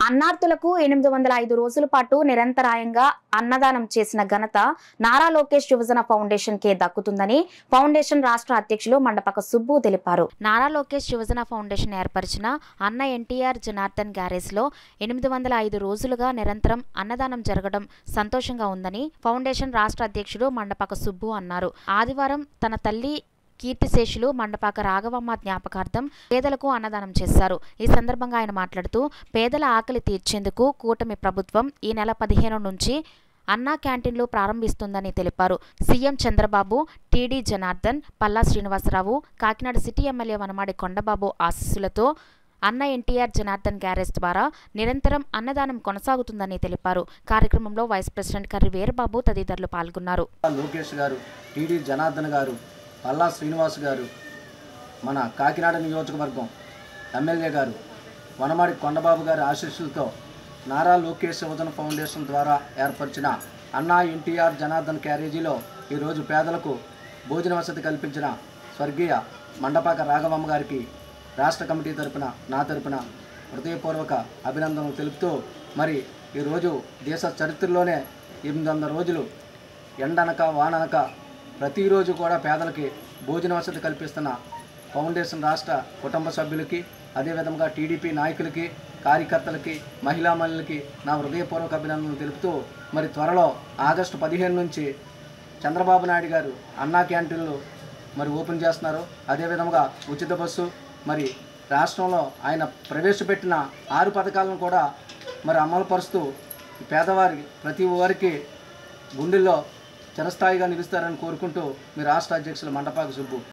అన్నార్తులకు 805 రోజుల పాటు నిరంతరాయంగా అన్నదానం చేసిన ఘనత నారా లోకేష్ యువజన ఫౌండేషన్ కే దక్కుతుందని ఫౌండేషన్ రాష్ట్ర అధ్యక్షులు మండపక సుబ్బు తెలిపారు. నారా లోకేష్ యువజన ఫౌండేషన్ ఏర్పరిచిన అన్న ఎన్టీఆర్ జనార్దన్ గ్యారేజ్ లో 805 రోజులుగా నిరంతరం అన్నదానం జరగడం సంతోషంగా ఉందని ఫౌండేషన్ రాష్ట్ర అధ్యక్షుడు మండపక సుబ్బు అన్నారు. ఆదివారం తన తల్లి కీర్తిశేషులు మండపాక రాఘవమ్మ జ్ఞాపకార్థం పేదలకు అన్నదానం చేశారు. ఈ సందర్భంగా ఆయన మాట్లాడుతూ పేదల ఆకలి తీర్చేందుకు కూటమి ప్రభుత్వం ఈ నెల 15 నుంచి అన్నా క్యాంటీన్లు ప్రారంభిస్తుందని తెలిపారు. CM Chandrababu, TD Janardhan, Palla Srinivasarao, Kakinada city MLA Vanamadi Kondababu ఆశీస్సులతో అన్న ఎన్టీఆర్ జనార్దన్ గ్యారేజ్ ద్వారా నిరంతరం అన్నదానం కొనసాగుతుందని తెలిపారు. కార్యక్రమంలో వైస్ ప్రెసిడెంట్ కర్రి వీరబాబు తదితరులు పాల్గొన్నారు. లోకేష్ గారు, టీడీ జనార్దన్ గారు, పల్లా శ్రీనివాస్ గారు, మన కాకినాడ నియోజకవర్గం ఎమ్మెల్యే గారు వనమాడి కొండబాబు గారి ఆశీస్సులతో నారా లోకేష్ యువజన ఫౌండేషన్ ద్వారా ఏర్పరిచిన అన్నా ఎన్టీఆర్ జనార్దన్ క్యారేజీలో ఈరోజు పేదలకు భోజన వసతి కల్పించిన స్వర్గీయ మండపాక రాఘవమ్మ గారికి రాష్ట్ర కమిటీ తరపున, నా తరపున హృదయపూర్వక అభినందనలు తెలుపుతూ, మరి ఈరోజు దేశ చరిత్రలోనే 800 రోజులు ఎండనక వాననక ప్రతిరోజు కూడా పేదలకి భోజన వసతి కల్పిస్తున్న ఫౌండేషన్ రాష్ట్ర కుటుంబ సభ్యులకి, అదేవిధంగా టీడీపీ నాయకులకి, కార్యకర్తలకి, మహిళా మహిళలకి నా హృదయపూర్వక అభినందనలు తెలుపుతూ, మరి త్వరలో ఆగస్టు 15 నుంచి చంద్రబాబు నాయుడు గారు అన్నా క్యాంటీన్లు మరి ఓపెన్ చేస్తున్నారు. అదేవిధంగా ఉచిత బస్సు, మరి రాష్ట్రంలో ఆయన ప్రవేశపెట్టిన 6 పథకాలను కూడా మరి అమలుపరుస్తూ పేదవారి ప్రతి వారికి గుండెల్లో చిరస్థాయిగా నిలుస్తారని కోరుకుంటూ మీ రాష్ట్ర అధ్యక్షులు మండపాక సుబ్బు.